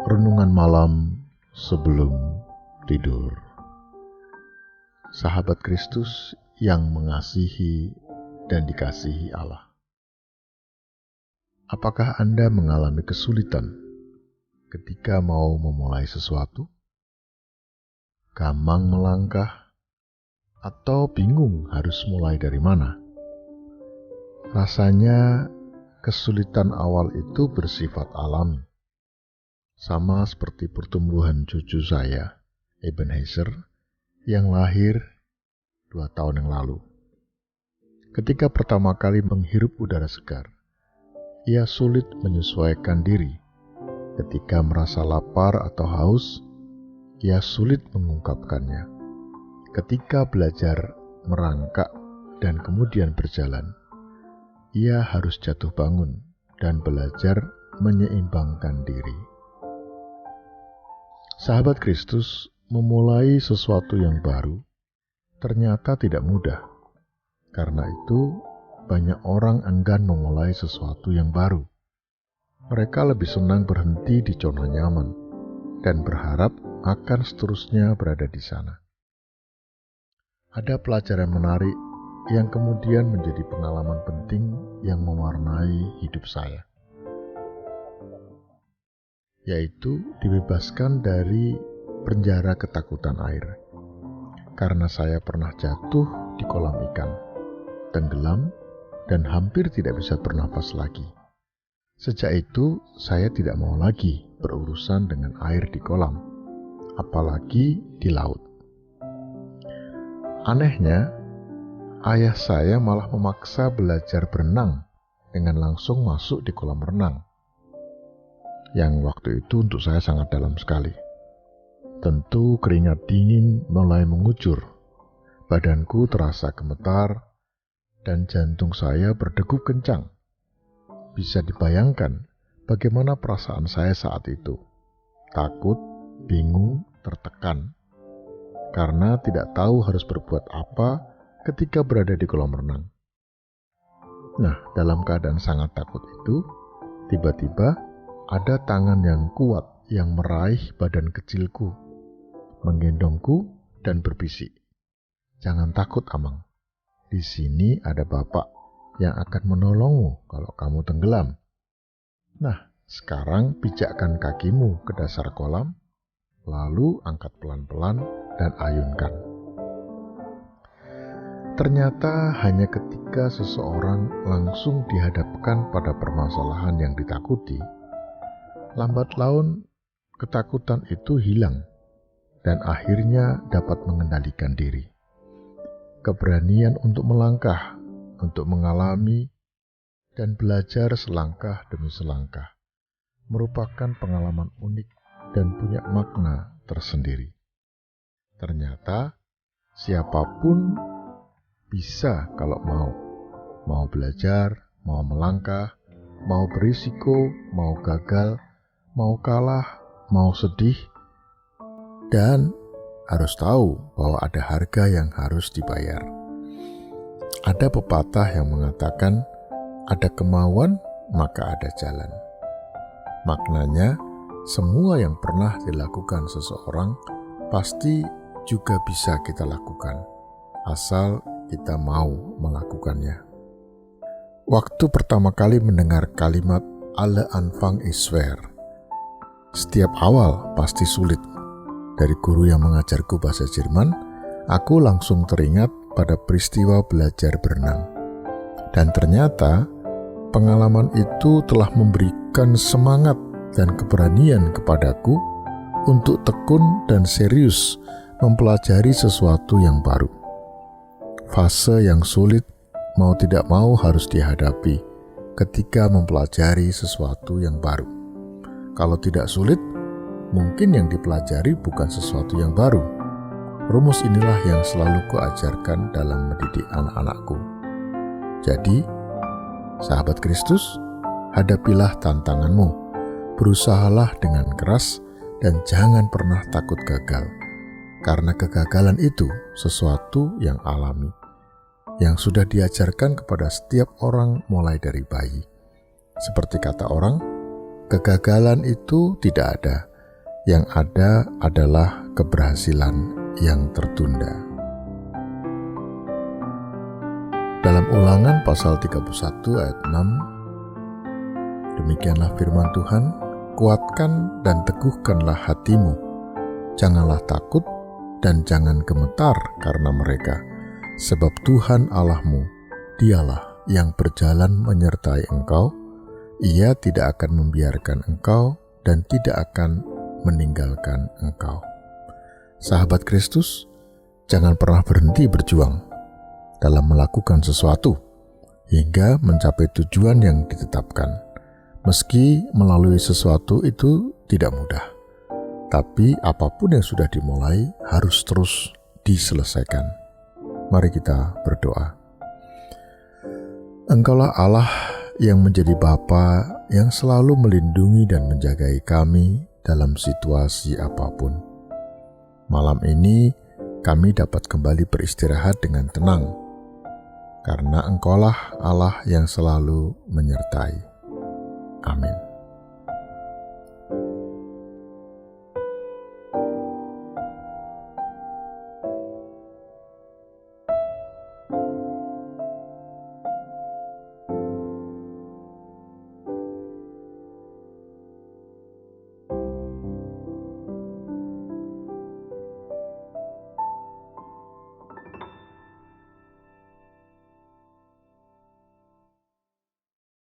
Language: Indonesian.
Renungan malam sebelum tidur. Sahabat Kristus yang mengasihi dan dikasihi Allah. Apakah Anda mengalami kesulitan ketika mau memulai sesuatu? Gamang melangkah atau bingung harus mulai dari mana? Rasanya kesulitan awal itu bersifat alami. Sama seperti pertumbuhan cucu saya, Ebenezer, yang lahir 2 tahun yang lalu. Ketika pertama kali menghirup udara segar, ia sulit menyesuaikan diri. Ketika merasa lapar atau haus, ia sulit mengungkapkannya. Ketika belajar merangkak dan kemudian berjalan, ia harus jatuh bangun dan belajar menyeimbangkan diri. Sahabat Kristus, memulai sesuatu yang baru ternyata tidak mudah. Karena itu, banyak orang enggan memulai sesuatu yang baru. Mereka lebih senang berhenti di zona nyaman dan berharap akan seterusnya berada di sana. Ada pelajaran menarik yang kemudian menjadi pengalaman penting yang mewarnai hidup saya, yaitu dibebaskan dari penjara ketakutan air. Karena saya pernah jatuh di kolam ikan, tenggelam, dan hampir tidak bisa bernafas lagi. Sejak itu, saya tidak mau lagi berurusan dengan air di kolam, apalagi di laut. Anehnya, ayah saya malah memaksa belajar berenang dengan langsung masuk di kolam renang, yang waktu itu untuk saya sangat dalam sekali. Tentu keringat dingin mulai mengucur, badanku terasa gemetar, dan jantung saya berdegup kencang. Bisa dibayangkan bagaimana perasaan saya saat itu. Takut, bingung, tertekan, karena tidak tahu harus berbuat apa ketika berada di kolam renang. Nah, dalam keadaan sangat takut itu, tiba-tiba ada tangan yang kuat yang meraih badan kecilku, menggendongku dan berbisik, "Jangan takut, Amang. Di sini ada Bapak yang akan menolongmu kalau kamu tenggelam. Nah, sekarang pijakkan kakimu ke dasar kolam, lalu angkat pelan-pelan dan ayunkan." Ternyata hanya ketika seseorang langsung dihadapkan pada permasalahan yang ditakuti, lambat laun ketakutan itu hilang dan akhirnya dapat mengendalikan diri. Keberanian untuk melangkah, untuk mengalami, dan belajar selangkah demi selangkah merupakan pengalaman unik dan punya makna tersendiri. Ternyata siapapun bisa kalau mau belajar, mau melangkah, mau berisiko, mau gagal, mau kalah, mau sedih, dan harus tahu bahwa ada harga yang harus dibayar. Ada pepatah yang mengatakan, ada kemauan maka ada jalan. Maknanya, semua yang pernah dilakukan seseorang pasti juga bisa kita lakukan, asal kita mau melakukannya. Waktu pertama kali mendengar kalimat Alle Anfang ist schwer, setiap awal pasti sulit. Dari guru yang mengajarku bahasa Jerman, aku langsung teringat pada peristiwa belajar berenang. Dan ternyata, pengalaman itu telah memberikan semangat dan keberanian kepadaku untuk tekun dan serius mempelajari sesuatu yang baru. Fase yang sulit mau tidak mau harus dihadapi ketika mempelajari sesuatu yang baru. Kalau tidak sulit, mungkin yang dipelajari bukan sesuatu yang baru. Rumus inilah yang selalu kuajarkan dalam mendidik anak-anakku. Jadi, sahabat Kristus, hadapilah tantanganmu, berusahalah dengan keras, dan jangan pernah takut gagal. Karena kegagalan itu sesuatu yang alami, yang sudah diajarkan kepada setiap orang mulai dari bayi. Seperti kata orang, kegagalan itu tidak ada, yang ada adalah keberhasilan yang tertunda. Dalam Ulangan pasal 31 ayat 6, demikianlah firman Tuhan, kuatkan dan teguhkanlah hatimu, janganlah takut dan jangan gemetar karena mereka, sebab Tuhan Allahmu, dialah yang berjalan menyertai engkau, Ia tidak akan membiarkan engkau dan tidak akan meninggalkan engkau. Sahabat Kristus, jangan pernah berhenti berjuang dalam melakukan sesuatu hingga mencapai tujuan yang ditetapkan. Meski melalui sesuatu itu tidak mudah, tapi apapun yang sudah dimulai harus terus diselesaikan. Mari kita berdoa. Engkaulah Allah yang menjadi Bapa yang selalu melindungi dan menjagai kami dalam situasi apapun. Malam ini kami dapat kembali beristirahat dengan tenang, karena Engkaulah Allah yang selalu menyertai. Amin.